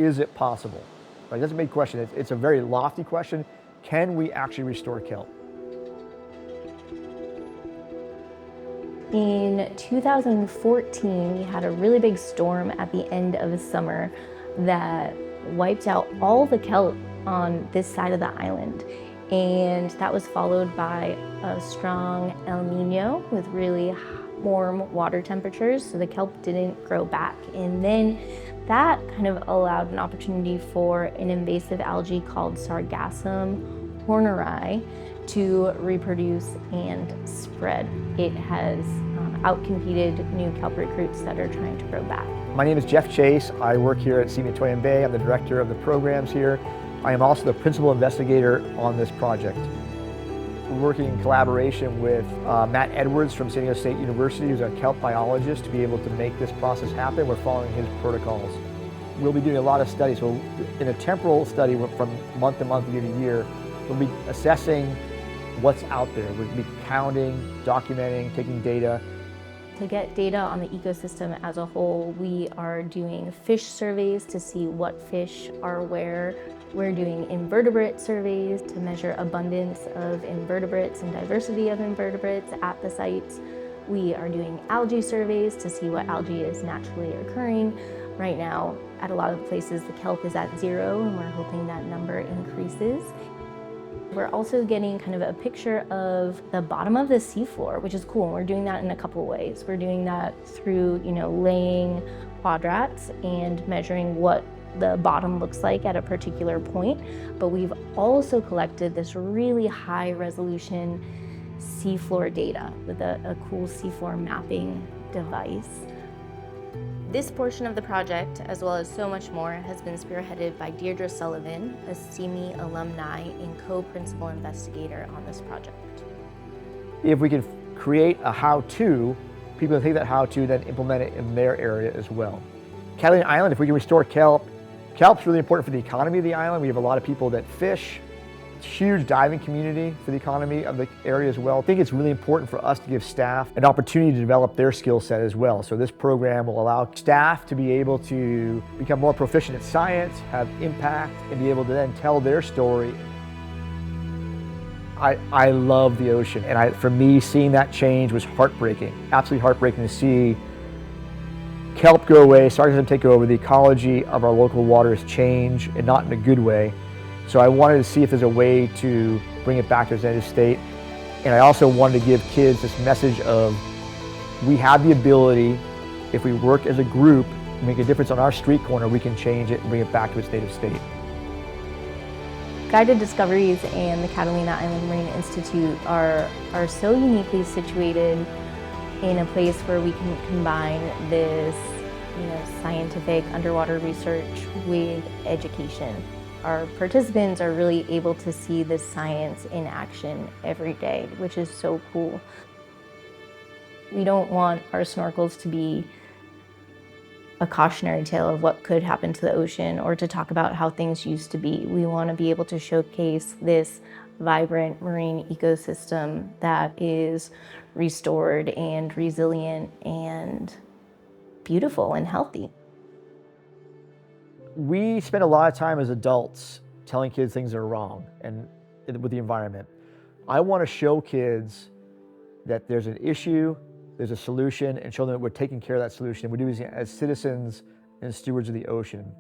is it possible? Right? That's a big question. It's a very lofty question. Can we actually restore kelp? In 2014, we had a really big storm at the end of the summer that wiped out all the kelp on this side of the island. And that was followed by a strong El Nino with really warm water temperatures, so the kelp didn't grow back. And then that kind of allowed an opportunity for an invasive algae called Sargassum horneri to reproduce and spread. It has outcompeted new kelp recruits that are trying to grow back. My name is Jeff Chase. I work here at CIMI Kelp. I'm the director of the programs here. I am also the principal investigator on this project. We're working in collaboration with Matt Edwards from San Diego State University, who's a kelp biologist, to be able to make this process happen. We're following his protocols. We'll be doing a lot of studies. So in a temporal study from month to month, year to year, we'll be assessing what's out there. We'll be counting, documenting, taking data. To get data on the ecosystem as a whole, we are doing fish surveys to see what fish are where. We're doing invertebrate surveys to measure abundance of invertebrates and diversity of invertebrates at the sites. We are doing algae surveys to see what algae is naturally occurring. Right now, at a lot of the places, the kelp is at 0, and we're hoping that number increases. We're also getting kind of a picture of the bottom of the seafloor, which is cool. And we're doing that in a couple of ways. We're doing that through, laying quadrats and measuring what the bottom looks like at a particular point. But we've also collected this really high resolution seafloor data with a cool seafloor mapping device. This portion of the project, as well as so much more, has been spearheaded by Deirdre Sullivan, a CIMI alumni and co-principal investigator on this project. If we can create a how-to, people can take that how-to, then implement it in their area as well. Catalina Island, if we can restore kelp, kelp's really important for the economy of the island. We have a lot of people that fish. It's a huge diving community for the economy of the area as well. I think it's really important for us to give staff an opportunity to develop their skill set as well. So this program will allow staff to be able to become more proficient at science, have impact, and be able to then tell their story. I love the ocean, and for me, seeing that change was heartbreaking. Absolutely heartbreaking to see kelp go away, sargassum take over, the ecology of our local waters change, and not in a good way. So I wanted to see if there's a way to bring it back to its native state. And I also wanted to give kids this message of, we have the ability, if we work as a group, make a difference on our street corner, we can change it and bring it back to its native state. Guided Discoveries and the Catalina Island Marine Institute are so uniquely situated in a place where we can combine this scientific underwater research with education. Our participants are really able to see this science in action every day, which is so cool. We don't want our snorkels to be a cautionary tale of what could happen to the ocean or to talk about how things used to be. We want to be able to showcase this vibrant marine ecosystem that is restored and resilient and beautiful and healthy. We spend a lot of time as adults telling kids things are wrong and with the environment. I want to show kids that there's an issue, there's a solution, and show them that we're taking care of that solution. We do this as citizens and stewards of the ocean.